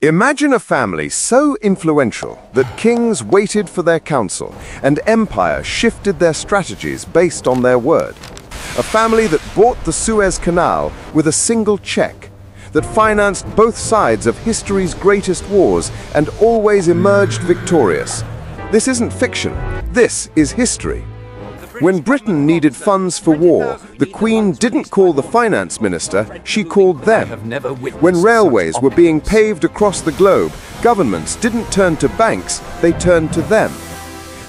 Imagine a family so influential that kings waited for their counsel and empires shifted their strategies based on their word. A family that bought the Suez Canal with a single check, that financed both sides of history's greatest wars and always emerged victorious. This isn't fiction, this is history. When Britain needed funds for war, the Queen didn't call the finance minister, she called them. When railways were being paved across the globe, governments didn't turn to banks, they turned to them.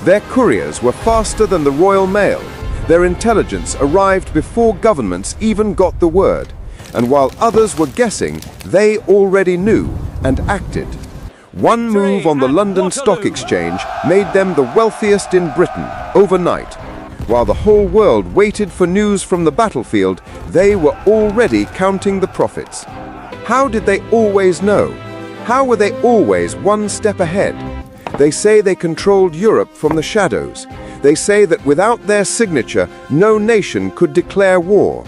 Their couriers were faster than the Royal Mail. Their intelligence arrived before governments even got the word. And while others were guessing, they already knew and acted. One move on the London Stock Exchange made them the wealthiest in Britain overnight. While the whole world waited for news from the battlefield, they were already counting the profits. How did they always know? How were they always one step ahead? They say they controlled Europe from the shadows. They say that without their signature, no nation could declare war.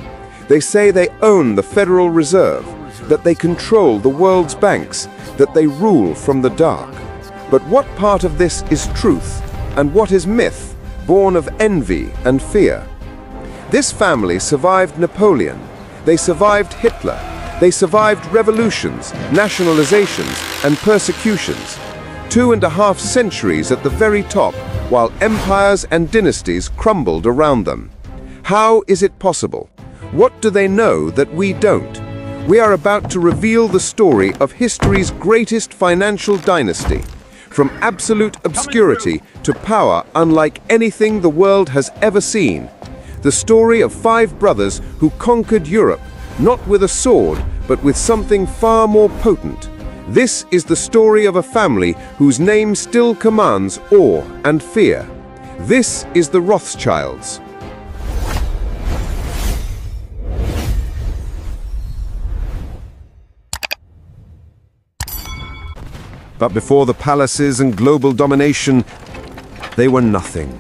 They say they own the Federal Reserve, that they control the world's banks, that they rule from the dark. But what part of this is truth, and what is myth, born of envy and fear? This family survived Napoleon. They survived Hitler. They survived revolutions, nationalizations, and persecutions. 2.5 centuries at the very top, while empires and dynasties crumbled around them. How is it possible? What do they know that we don't? We are about to reveal the story of history's greatest financial dynasty. From absolute obscurity to power unlike anything the world has ever seen. The story of 5 brothers who conquered Europe, not with a sword, but with something far more potent. This is the story of a family whose name still commands awe and fear. This is the Rothschilds. But before the palaces and global domination, they were nothing.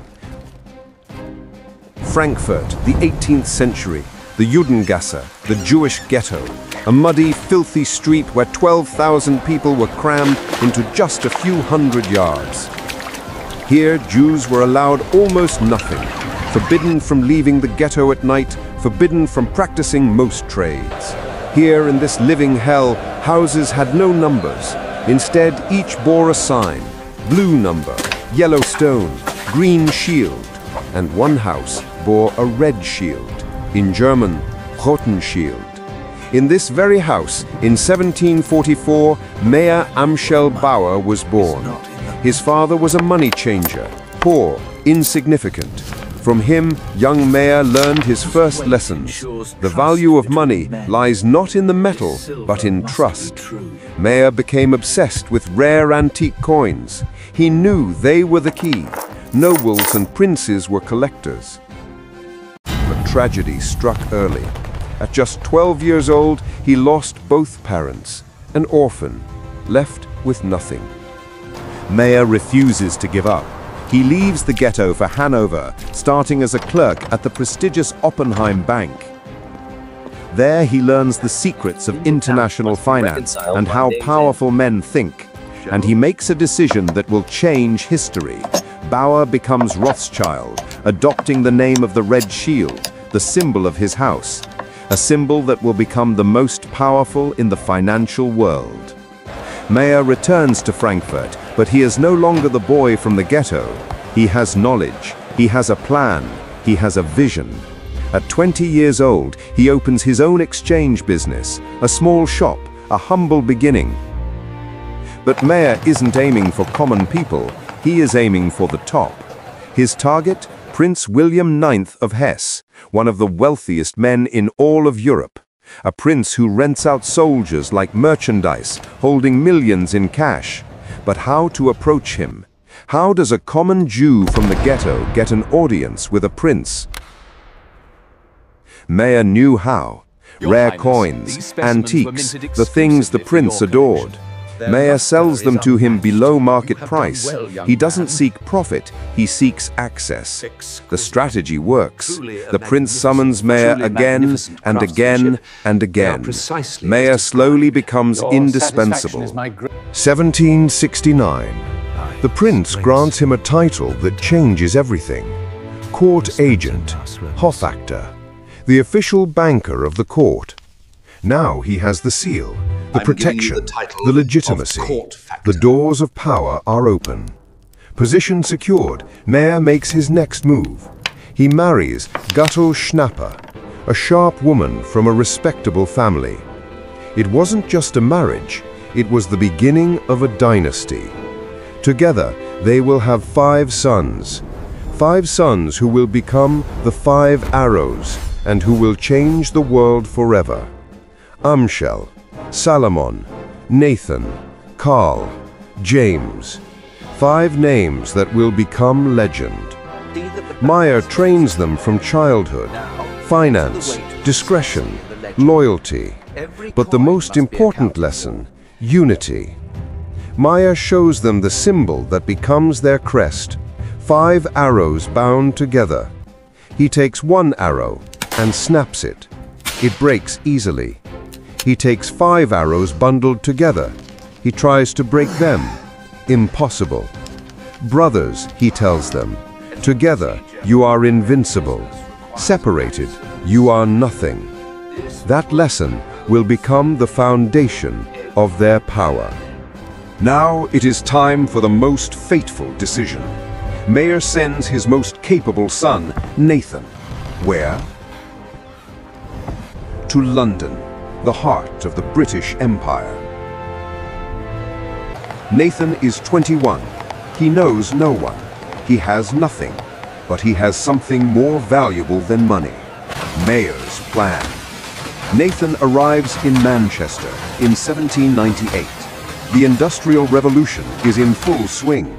Frankfurt, the 18th century, the Judengasse, the Jewish ghetto, a muddy, filthy street where 12,000 people were crammed into just a few hundred yards. Here, Jews were allowed almost nothing, forbidden from leaving the ghetto at night, forbidden from practicing most trades. Here, in this living hell, houses had no numbers. Instead, each bore a sign: blue number, yellow stone, green shield, and one house bore a red shield, in German, Rothschild. In this very house, in 1744, Mayer Amschel Bauer was born. His father was a money changer, poor, insignificant. From him, young Mayer learned his first lessons. The value of money lies not in the metal, but in trust. Mayer became obsessed with rare antique coins. He knew they were the key. Nobles and princes were collectors. But tragedy struck early. At just 12 years old, he lost both parents, an orphan, left with nothing. Mayer refuses to give up. He leaves the ghetto for Hanover, starting as a clerk at the prestigious Oppenheim Bank. There he learns the secrets of international finance and how powerful men think. And he makes a decision that will change history. Bauer becomes Rothschild, adopting the name of the Red Shield, the symbol of his house. A symbol that will become the most powerful in the financial world. Mayer returns to Frankfurt, but he is no longer the boy from the ghetto. He has knowledge, he has a plan, he has a vision. At 20 years old, he opens his own exchange business, a small shop, a humble beginning. But Mayer isn't aiming for common people, he is aiming for the top. His target, Prince William IX of Hesse, one of the wealthiest men in all of Europe. A prince who rents out soldiers like merchandise, holding millions in cash. But how to approach him? How does a common Jew from the ghetto get an audience with a prince? Mayer knew how. Rare coins, antiques, the things the prince adored. Mayer sells them to him below market price. He doesn't seek profit, he seeks access. The strategy works. The prince summons Mayer again and again and again. Mayer slowly becomes indispensable. 1769. The prince grants him a title that changes everything. Court agent, Hofactor, the official banker of the court. Now he has the seal, the protection, the legitimacy. The doors of power are open. Position secured, Mayer makes his next move. He marries Ghetto Schnapper, a sharp woman from a respectable family. It wasn't just a marriage, it was the beginning of a dynasty. Together, they will have 5 sons. 5 sons who will become the 5 arrows and who will change the world forever. Amschel, Salomon, Nathan, Karl, James. 5 names that will become legend. Mayer trains them from childhood. Finance, discretion, loyalty. But the most important lesson, unity. Mayer shows them the symbol that becomes their crest. 5 arrows bound together. He takes one arrow and snaps it. It breaks easily. He takes 5 arrows bundled together. He tries to break them. Impossible. Brothers, he tells them, together you are invincible. Separated, you are nothing. That lesson will become the foundation of their power. Now it is time for the most fateful decision. Mayer sends his most capable son, Nathan. Where? To London, the heart of the British Empire. Nathan is 21. He knows no one. He has nothing, but he has something more valuable than money. Mayer's plan. Nathan arrives in Manchester in 1798. The Industrial Revolution is in full swing.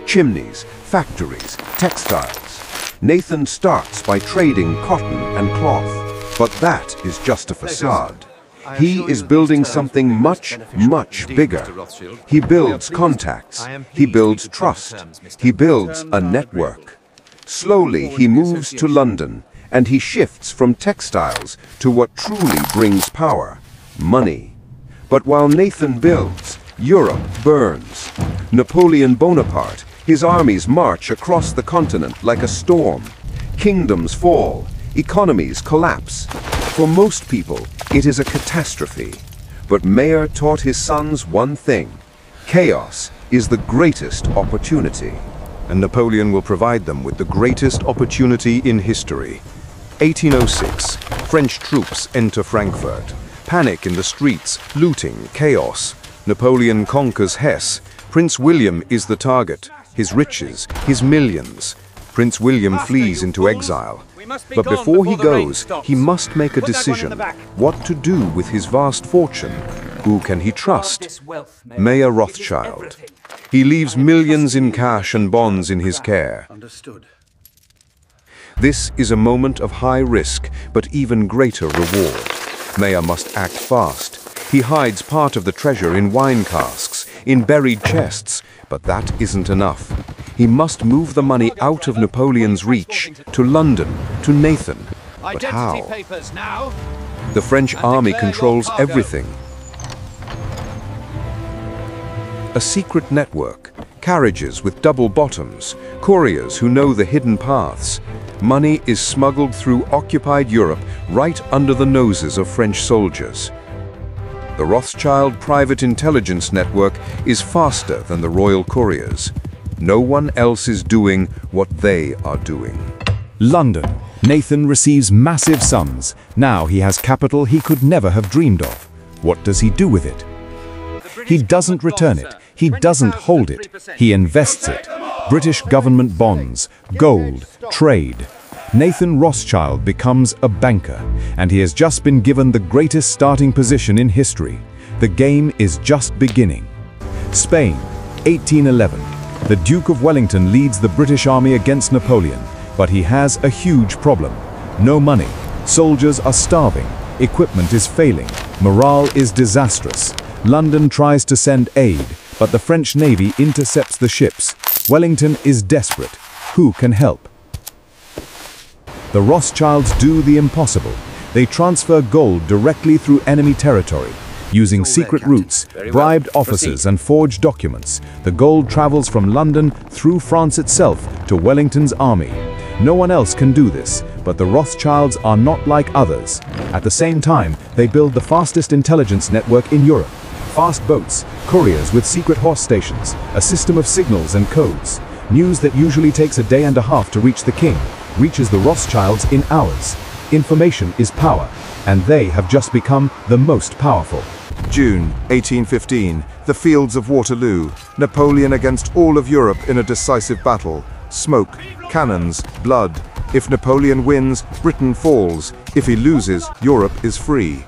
Chimneys, factories, textiles. Nathan starts by trading cotton and cloth, but that is just a facade. He is building something much, much bigger. He builds contacts. He builds trust. He builds a network. Slowly he moves to London, and he shifts from textiles to what truly brings power, money. But while Nathan builds, Europe burns. Napoleon Bonaparte, his armies march across the continent like a storm. Kingdoms fall, economies collapse. For most people, it is a catastrophe. But Mayer taught his sons one thing: chaos is the greatest opportunity. And Napoleon will provide them with the greatest opportunity in history. 1806, French troops enter Frankfurt. Panic in the streets, looting, chaos. Napoleon conquers Hesse. Prince William is the target. His riches, his millions. Prince William flees into exile. But before he goes, he must make a decision. What to do with his vast fortune? Who can he trust? Mayer Rothschild. He leaves millions in cash and bonds in his care. This is a moment of high risk, but even greater reward. Mayer must act fast. He hides part of the treasure in wine casks, in buried chests, but that isn't enough. He must move the money out of Napoleon's reach, to London, to Nathan. But how? The French army controls everything. A secret network, carriages with double bottoms, couriers who know the hidden paths. Money is smuggled through occupied Europe right under the noses of French soldiers. The Rothschild private intelligence network is faster than the royal couriers. No one else is doing what they are doing. London. Nathan receives massive sums. Now he has capital he could never have dreamed of. What does he do with it? He doesn't return it. He doesn't hold it. He invests it. British government bonds, gold, trade. Nathan Rothschild becomes a banker, and he has just been given the greatest starting position in history. The game is just beginning. Spain, 1811. The Duke of Wellington leads the British army against Napoleon, but he has a huge problem. No money. Soldiers are starving. Equipment is failing. Morale is disastrous. London tries to send aid, but the French Navy intercepts the ships. Wellington is desperate. Who can help? The Rothschilds do the impossible. They transfer gold directly through enemy territory. Using secret routes, bribed officers and forged documents, the gold travels from London through France itself to Wellington's army. No one else can do this, but the Rothschilds are not like others. At the same time, they build the fastest intelligence network in Europe. Fast boats, couriers with secret horse stations, a system of signals and codes. News that usually takes a day and a half to reach the king, reaches the Rothschilds in hours. Information is power, and they have just become the most powerful. June 1815, the fields of Waterloo. Napoleon against all of Europe in a decisive battle. Smoke, cannons, blood. If Napoleon wins, Britain falls. If he loses, Europe is free.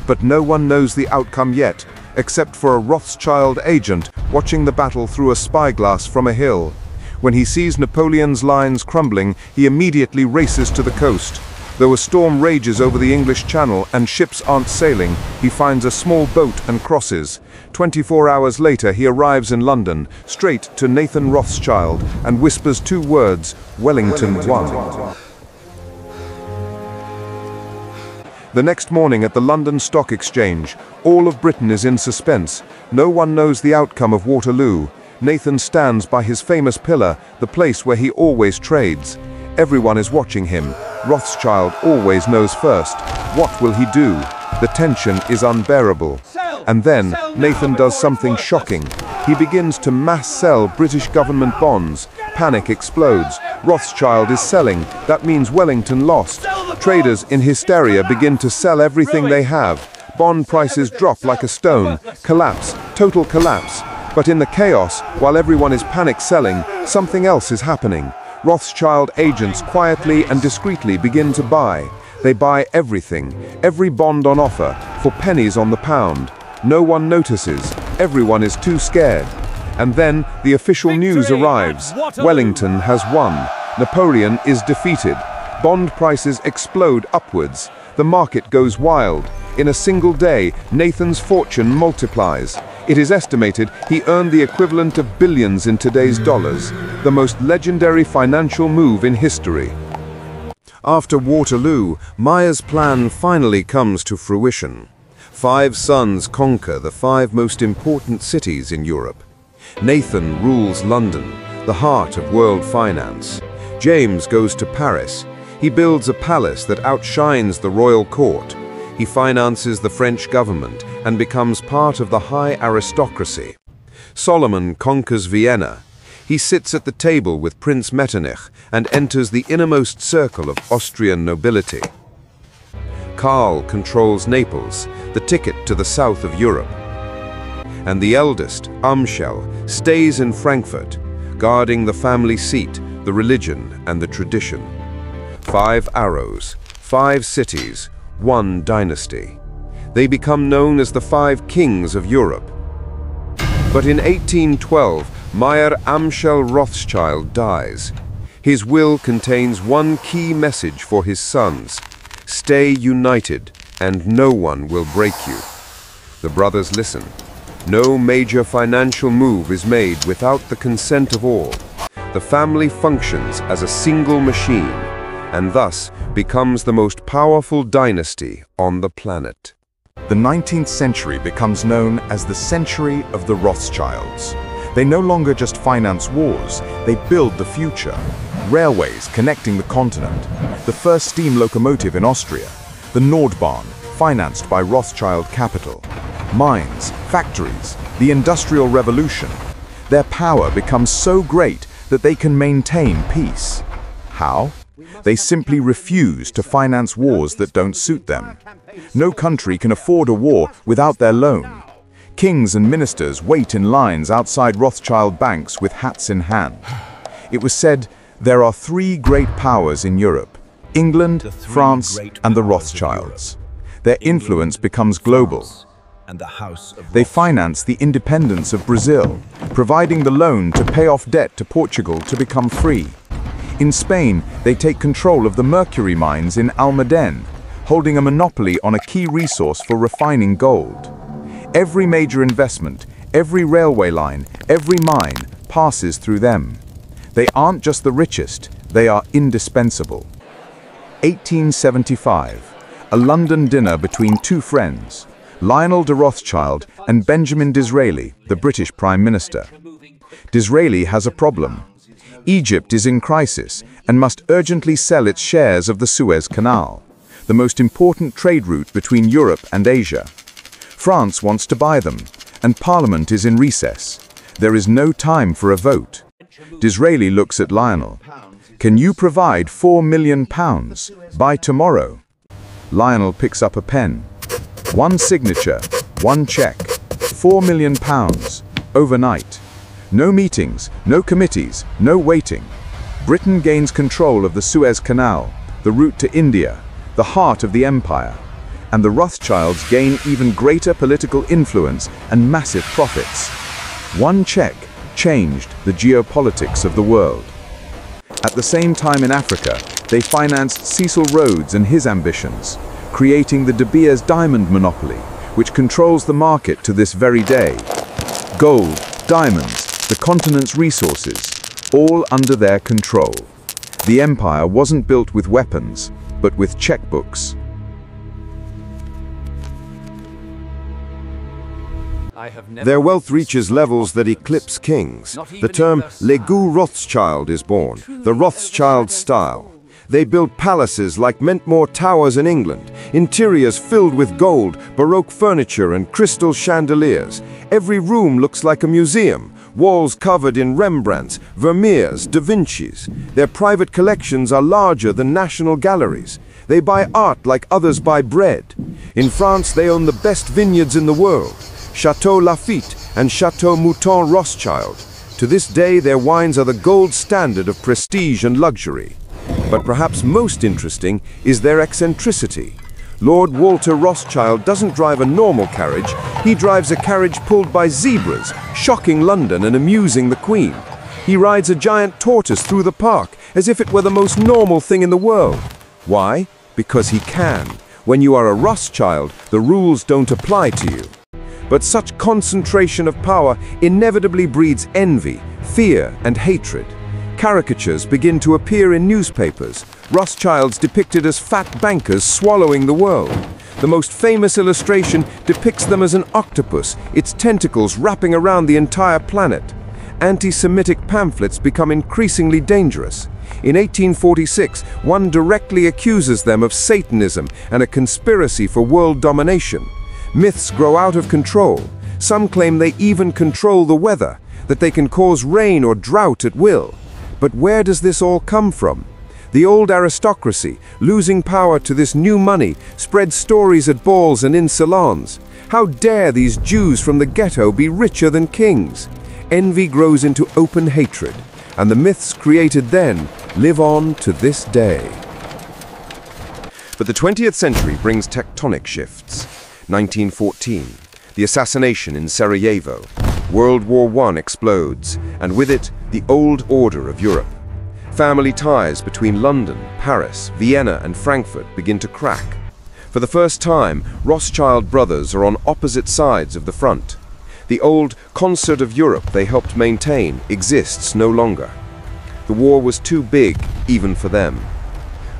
But no one knows the outcome yet, except for a Rothschild agent watching the battle through a spyglass from a hill. When he sees Napoleon's lines crumbling, he immediately races to the coast. Though a storm rages over the English Channel and ships aren't sailing, he finds a small boat and crosses. 24 hours later, he arrives in London, straight to Nathan Rothschild, and whispers 2 words, Wellington won. The next morning at the London Stock Exchange, all of Britain is in suspense. No one knows the outcome of Waterloo. Nathan stands by his famous pillar, the place where he always trades. Everyone is watching him. Rothschild always knows first. What will he do? The tension is unbearable. And then, Nathan does something shocking. He begins to mass sell British government bonds. Panic explodes. Rothschild is selling. That means Wellington lost. Traders in hysteria begin to sell everything they have. Bond prices drop like a stone. Collapse. Total collapse. But in the chaos, while everyone is panic selling, something else is happening. Rothschild agents quietly and discreetly begin to buy. They buy everything, every bond on offer, for pennies on the pound. No one notices. Everyone is too scared. And then the official news arrives. Wellington has won. Napoleon is defeated. Bond prices explode upwards. The market goes wild. In a single day, Nathan's fortune multiplies. It is estimated he earned the equivalent of billions in today's dollars, the most legendary financial move in history. After Waterloo, Mayer's plan finally comes to fruition. 5 sons conquer the 5 most important cities in Europe. Nathan rules London, the heart of world finance. James goes to Paris. He builds a palace that outshines the royal court. He finances the French government and becomes part of the high aristocracy. Solomon conquers Vienna. He sits at the table with Prince Metternich and enters the innermost circle of Austrian nobility. Karl controls Naples, the ticket to the south of Europe. And the eldest, Amschel, stays in Frankfurt, guarding the family seat, the religion and the tradition. 5 arrows, 5 cities, 1 dynasty. They become known as the 5 kings of Europe. But in 1812, Mayer Amschel Rothschild dies. His will contains one key message for his sons: stay united, and no one will break you. The brothers listen. No major financial move is made without the consent of all. The family functions as a single machine, and thus becomes the most powerful dynasty on the planet. The 19th century becomes known as the century of the Rothschilds. They no longer just finance wars, they build the future. Railways connecting the continent, the first steam locomotive in Austria, the Nordbahn, financed by Rothschild capital. Mines, factories, the Industrial Revolution. Their power becomes so great that they can maintain peace. How? They simply refuse to finance wars that don't suit them. No country can afford a war without their loan. Kings and ministers wait in lines outside Rothschild banks with hats in hand. It was said, there are 3 great powers in Europe: England, France, and the Rothschilds. Their influence becomes global. They finance the independence of Brazil, providing the loan to pay off debt to Portugal to become free. In Spain, they take control of the mercury mines in Almaden, holding a monopoly on a key resource for refining gold. Every major investment, every railway line, every mine passes through them. They aren't just the richest, they are indispensable. 1875. A London dinner between two friends, Lionel de Rothschild and Benjamin Disraeli, the British Prime Minister. Disraeli has a problem. Egypt is in crisis and must urgently sell its shares of the Suez Canal, the most important trade route between Europe and Asia. France wants to buy them, and Parliament is in recess. There is no time for a vote. Disraeli looks at Lionel. "Can you provide £4 million by tomorrow?" Lionel picks up a pen. One signature, one check, £4 million, overnight. No meetings, no committees, no waiting. Britain gains control of the Suez Canal, the route to India, the heart of the empire. And the Rothschilds gain even greater political influence and massive profits. One check changed the geopolitics of the world. At the same time in Africa, they financed Cecil Rhodes and his ambitions, creating the De Beers diamond monopoly, which controls the market to this very day. Gold, diamonds, the continent's resources, all under their control. The empire wasn't built with weapons, but with checkbooks. Their wealth reaches levels that eclipse kings. The term Legoux Rothschild is born, the Rothschild style. They built palaces like Mentmore Towers in England, interiors filled with gold, Baroque furniture and crystal chandeliers. Every room looks like a museum, walls covered in Rembrandts, Vermeers, Da Vinci's. Their private collections are larger than national galleries. They buy art like others buy bread. In France, they own the best vineyards in the world, Chateau Lafite and Chateau Mouton Rothschild. To this day, their wines are the gold standard of prestige and luxury. But perhaps most interesting is their eccentricity. Lord Walter Rothschild doesn't drive a normal carriage, he drives a carriage pulled by zebras, shocking London and amusing the Queen. He rides a giant tortoise through the park, as if it were the most normal thing in the world. Why? Because he can. When you are a Rothschild, the rules don't apply to you. But such concentration of power inevitably breeds envy, fear, and hatred. Caricatures begin to appear in newspapers, Rothschilds depicted as fat bankers swallowing the world. The most famous illustration depicts them as an octopus, its tentacles wrapping around the entire planet. Anti-Semitic pamphlets become increasingly dangerous. In 1846, one directly accuses them of Satanism and a conspiracy for world domination. Myths grow out of control. Some claim they even control the weather, that they can cause rain or drought at will. But where does this all come from? The old aristocracy, losing power to this new money, spread stories at balls and in salons. How dare these Jews from the ghetto be richer than kings? Envy grows into open hatred, and the myths created then live on to this day. But the 20th century brings tectonic shifts. 1914, the assassination in Sarajevo. World War I explodes, and with it, the old order of Europe. Family ties between London, Paris, Vienna, and Frankfurt begin to crack. For the first time, Rothschild brothers are on opposite sides of the front. The old concert of Europe they helped maintain exists no longer. The war was too big, even for them.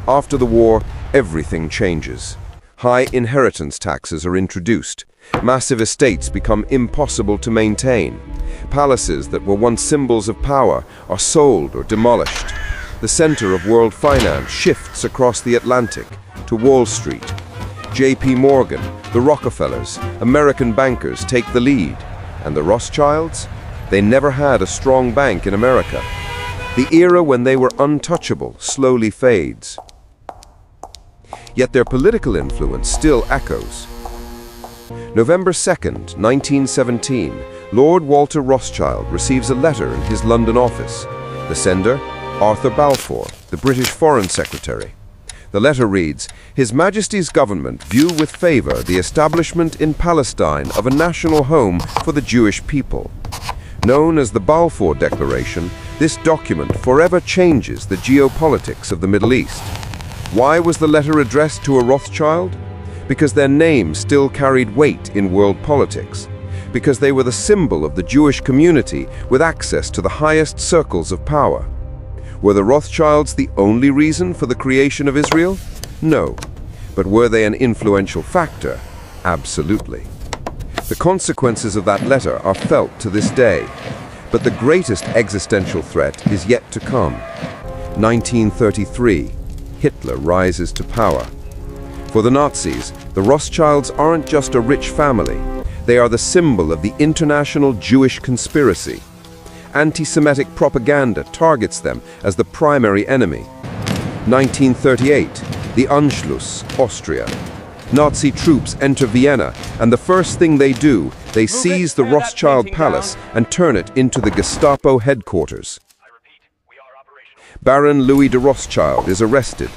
After the war, everything changes. High inheritance taxes are introduced. Massive estates become impossible to maintain. Palaces that were once symbols of power are sold or demolished. The center of world finance shifts across the Atlantic to Wall Street. J.P. Morgan, the Rockefellers, American bankers take the lead. And the Rothschilds? They never had a strong bank in America. The era when they were untouchable slowly fades. Yet their political influence still echoes. November 2nd, 1917, Lord Walter Rothschild receives a letter in his London office. The sender, Arthur Balfour, the British Foreign Secretary. The letter reads, "His Majesty's government view with favor the establishment in Palestine of a national home for the Jewish people." Known as the Balfour Declaration, this document forever changes the geopolitics of the Middle East. Why was the letter addressed to a Rothschild? because their name still carried weight in world politics, because they were the symbol of the Jewish community with access to the highest circles of power. Were the Rothschilds the only reason for the creation of Israel? No. But were they an influential factor? Absolutely. The consequences of that letter are felt to this day. But the greatest existential threat is yet to come. 1933, Hitler rises to power. For the Nazis, the Rothschilds aren't just a rich family. They are the symbol of the international Jewish conspiracy. Anti-Semitic propaganda targets them as the primary enemy. 1938, the Anschluss, Austria. Nazi troops enter Vienna, and the first thing they do, they seize the Rothschild palace and turn it into the Gestapo headquarters. Baron Louis de Rothschild is arrested,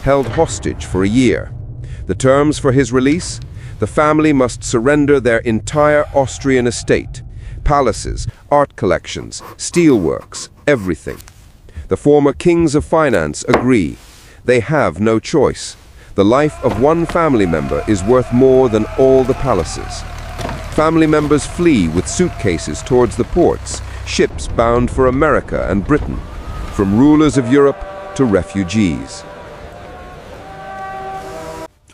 held hostage for a year. The terms for his release? The family must surrender their entire Austrian estate, palaces, art collections, steelworks, everything. The former kings of finance agree. They have no choice. The life of one family member is worth more than all the palaces. Family members flee with suitcases towards the ports, ships bound for America and Britain, from rulers of Europe to refugees.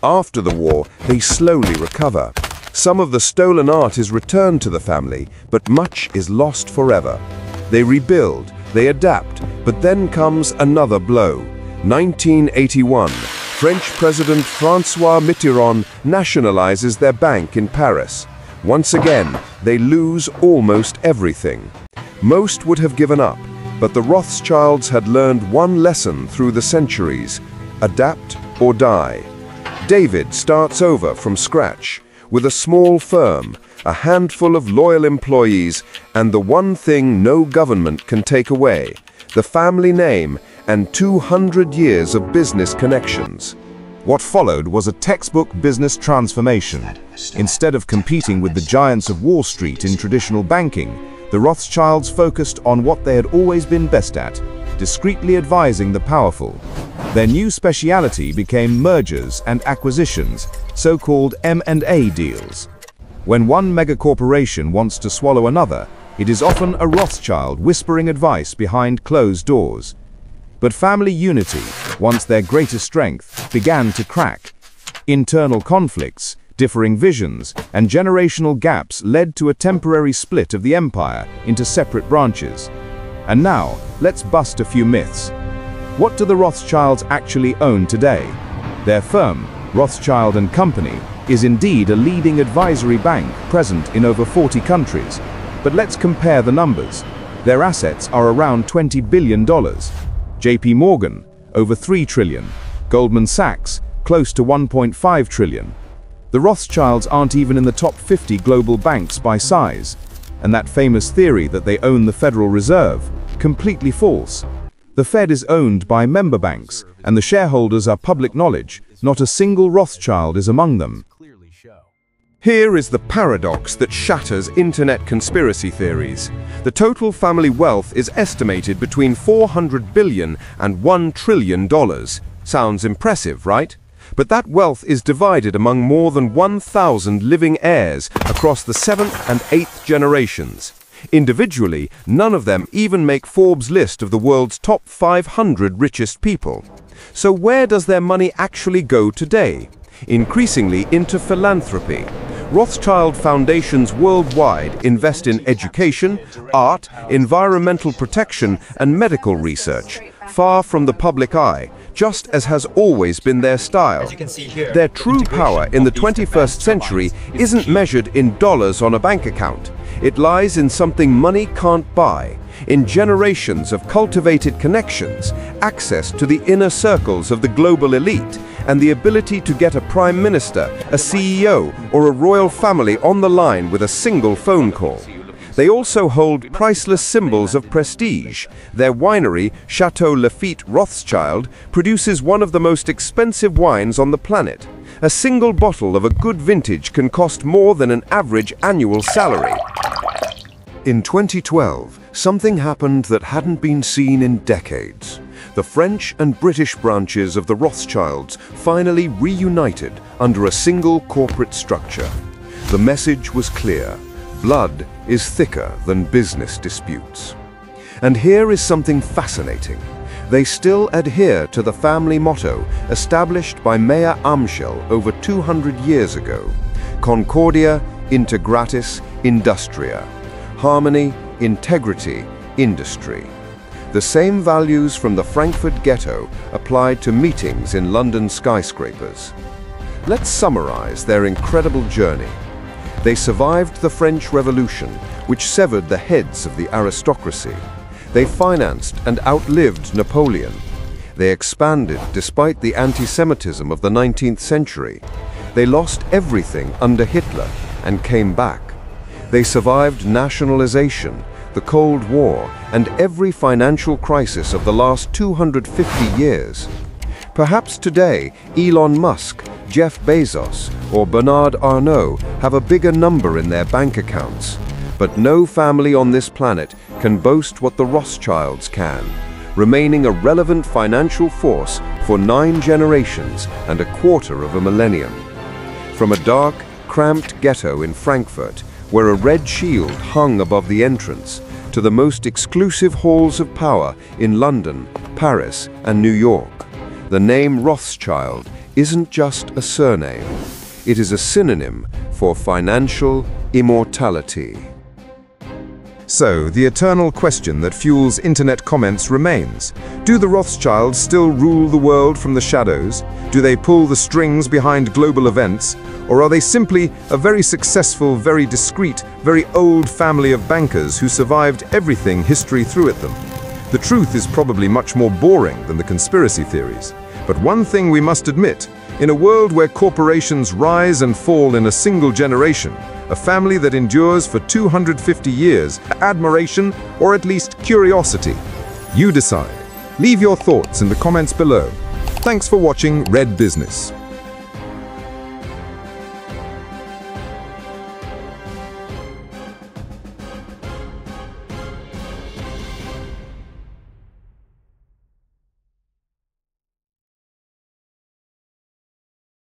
After the war, they slowly recover. Some of the stolen art is returned to the family, but much is lost forever. They rebuild, they adapt, but then comes another blow. 1981, French President François Mitterrand nationalizes their bank in Paris. Once again, they lose almost everything. Most would have given up, but the Rothschilds had learned one lesson through the centuries: adapt or die. David starts over from scratch, with a small firm, a handful of loyal employees, and the one thing no government can take away: the family name and 200 years of business connections. What followed was a textbook business transformation. Instead of competing with the giants of Wall Street in traditional banking, the Rothschilds focused on what they had always been best at: discreetly advising the powerful. Their new speciality became mergers and acquisitions, so-called M&A deals. When one megacorporation wants to swallow another, it is often a Rothschild whispering advice behind closed doors. But family unity, once their greatest strength, began to crack. Internal conflicts, differing visions, and generational gaps led to a temporary split of the empire into separate branches. And now, let's bust a few myths. What do the Rothschilds actually own today? Their firm, Rothschild & Company, is indeed a leading advisory bank present in over 40 countries. But let's compare the numbers. Their assets are around $20 billion. JP Morgan, over $3 trillion. Goldman Sachs, close to $1.5 trillion. The Rothschilds aren't even in the top 50 global banks by size. And that famous theory that they own the Federal Reserve, completely false. The Fed is owned by member banks, and the shareholders are public knowledge. Not a single Rothschild is among them. Here is the paradox that shatters internet conspiracy theories. The total family wealth is estimated between $400 billion and $1 trillion. Sounds impressive, right? But that wealth is divided among more than 1,000 living heirs across the 7th and 8th generations. Individually, none of them even make Forbes' list of the world's top 500 richest people. So where does their money actually go today? Increasingly into philanthropy. Rothschild foundations worldwide invest in education, art, environmental protection, and medical research, far from the public eye, just as has always been their style. Their true power in the 21st century isn't measured in dollars on a bank account. It lies in something money can't buy, in generations of cultivated connections, access to the inner circles of the global elite, and the ability to get a prime minister, a CEO, or a royal family on the line with a single phone call. They also hold priceless symbols of prestige. Their winery, Chateau Lafite Rothschild, produces one of the most expensive wines on the planet. A single bottle of a good vintage can cost more than an average annual salary. In 2012, something happened that hadn't been seen in decades. The French and British branches of the Rothschilds finally reunited under a single corporate structure. The message was clear: blood is thicker than business disputes. And here is something fascinating. They still adhere to the family motto established by Mayer Amschel over 200 years ago: Concordia inter gratis industria. Harmony, integrity, industry. The same values from the Frankfurt ghetto applied to meetings in London skyscrapers. Let's summarize their incredible journey. They survived the French Revolution, which severed the heads of the aristocracy. They financed and outlived Napoleon. They expanded despite the anti-Semitism of the 19th century. They lost everything under Hitler and came back. They survived nationalization, the Cold War, and every financial crisis of the last 250 years. Perhaps today, Elon Musk, Jeff Bezos, or Bernard Arnault have a bigger number in their bank accounts. But no family on this planet can boast what the Rothschilds can, remaining a relevant financial force for 9 generations and a quarter of a millennium. From a dark, cramped ghetto in Frankfurt, where a red shield hung above the entrance, to the most exclusive halls of power in London, Paris, and New York, the name Rothschild isn't just a surname. It is a synonym for financial immortality. So, the eternal question that fuels internet comments remains. Do the Rothschilds still rule the world from the shadows? Do they pull the strings behind global events? Or are they simply a very successful, very discreet, very old family of bankers who survived everything history threw at them? The truth is probably much more boring than the conspiracy theories. But one thing we must admit: in a world where corporations rise and fall in a single generation, a family that endures for 250 years, admiration or at least curiosity. You decide. Leave your thoughts in the comments below. Thanks for watching Red Business.